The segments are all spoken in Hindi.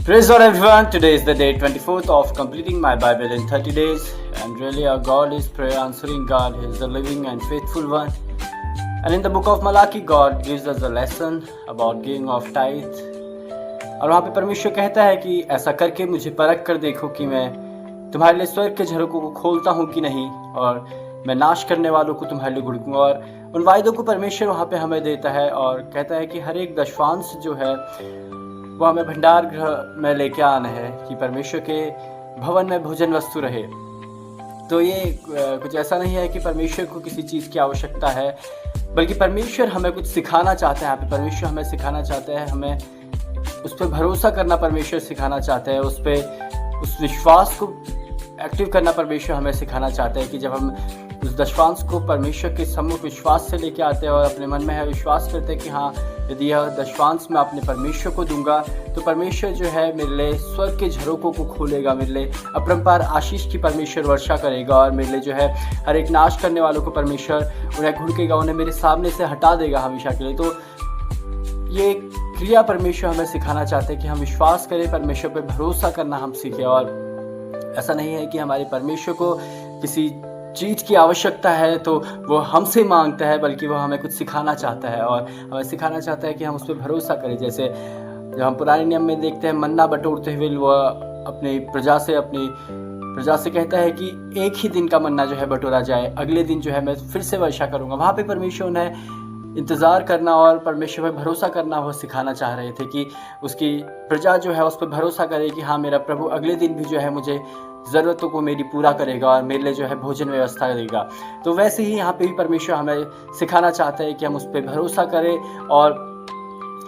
Praise God, everyone. Today is the day 24th of completing my Bible in 30 days. And really, our God is prayer answering God. He is the living and faithful one. And in the book of Malachi, God gives us a lesson about giving of tithe. और वहाँ पे परमेश्वर कहता है कि ऐसा करके मुझे परख कर देखो कि मैं तुम्हारे लिए स्वर्ग के झरोकों को खोलता हूँ कि नहीं, और मैं नाश करने वालों को तुम्हारे लिए घुड़कूंगा। और उन वायदों को परमेश्वर वहाँ पे हमें देता है और कहता है कि हर एक दशवांश जो है वो हमें भंडार गृह में लेके आना है कि परमेश्वर के भवन में भोजन वस्तु रहे। तो ये कुछ ऐसा नहीं है कि परमेश्वर को किसी चीज़ की आवश्यकता है, बल्कि परमेश्वर हमें कुछ सिखाना चाहते हैं। यहाँ पे परमेश्वर हमें सिखाना चाहते हैं, हमें उस पर भरोसा करना परमेश्वर सिखाना चाहते हैं, उस विश्वास को एक्टिव करना परमेश्वर हमें सिखाना चाहते हैं कि जब हम उस दशवांश को परमेश्वर के सम्मुख विश्वास से लेके आते हैं और अपने मन में है विश्वास करते हैं कि हाँ, यदि यह दशवांश मैं अपने परमेश्वर को दूंगा तो परमेश्वर जो है मेरे लिए स्वर्ग के झरोकों को खोलेगा, मेरे लिए अपरंपार आशीष की परमेश्वर वर्षा करेगा, और मेरे लिए जो है हर एक नाश करने वालों को परमेश्वर उन्हें घुड़केगा, उन्हें मेरे सामने से हटा देगा हमेशा के लिए। तो ये क्रिया परमेश्वर हमें सिखाना चाहते हैं कि हम विश्वास करें, परमेश्वर पर भरोसा करना हम सीखें। और ऐसा नहीं है कि हमारे परमेश्वर को किसी चीज़ की आवश्यकता है तो वो हमसे मांगता है, बल्कि वो हमें कुछ सिखाना चाहता है और हमें सिखाना चाहता है कि हम उस पर भरोसा करें। जैसे जब हम पुराने नियम में देखते हैं मन्ना बटोरते हुए वो अपनी प्रजा से कहता है कि एक ही दिन का मन्ना जो है बटोरा जाए, अगले दिन जो है मैं फिर से वर्षा करूँगा। वहाँ पे परमेश्वर उन्हें इंतज़ार करना और परमेश्वर पर भरोसा करना वो सिखाना चाह रहे थे कि उसकी प्रजा जो है उस पर भरोसा करे कि हाँ, मेरा प्रभु अगले दिन भी जो है मुझे ज़रूरतों को मेरी पूरा करेगा और मेरे लिए जो है भोजन व्यवस्था करेगा। तो वैसे ही यहाँ पे भी परमेश्वर हमें सिखाना चाहता है कि हम उस पर भरोसा करें और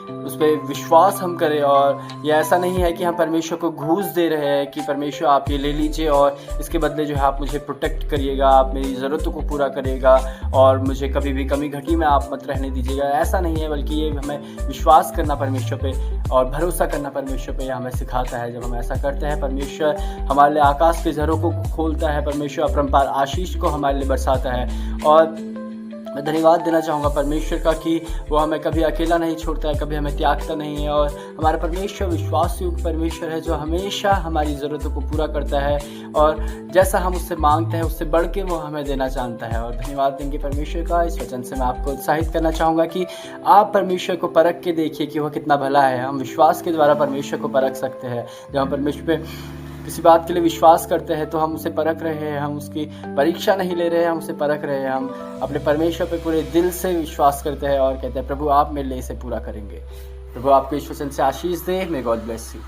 उस पर विश्वास हम करें। और ये ऐसा नहीं है कि हम परमेश्वर को घूस दे रहे हैं कि परमेश्वर आप ये ले लीजिए और इसके बदले जो है आप मुझे प्रोटेक्ट करिएगा, आप मेरी ज़रूरतों को पूरा करेगा और मुझे कभी भी कमी घटी में आप मत रहने दीजिएगा। ऐसा नहीं है, बल्कि ये हमें विश्वास करना परमेश्वर पे और भरोसा करना परमेश्वर पे हमें सिखाता है। जब हम ऐसा करते हैं, परमेश्वर हमारे लिए आकाश के झरोकों को खोलता है, परमेश्वर अपरंपार आशीष को हमारे लिए बरसाता है। और मैं धन्यवाद देना चाहूँगा परमेश्वर का कि वो हमें कभी अकेला नहीं छोड़ता है, कभी हमें त्यागता नहीं है। और हमारा परमेश्वर विश्वास युक्त परमेश्वर है जो हमेशा हमारी ज़रूरतों को पूरा करता है और जैसा हम उससे मांगते हैं उससे बढ़ के वो हमें देना जानता है। और धन्यवाद देंगे परमेश्वर का। इस वचन से मैं आपको उत्साहित करना चाहूँगा कि आप परमेश्वर को परख के देखिए कि वह कितना भला है। हम विश्वास के द्वारा परमेश्वर को परख सकते हैं। जब हम परमेश्वर पे किसी बात के लिए विश्वास करते हैं तो हम उसे परख रहे हैं, हम उसकी परीक्षा नहीं ले रहे हैं, हम उसे परख रहे हैं। हम अपने परमेश्वर पे पूरे दिल से विश्वास करते हैं और कहते हैं प्रभु आप मेरे लिए इसे पूरा करेंगे। प्रभु आपको इस वचन से आशीष दे। May God bless you.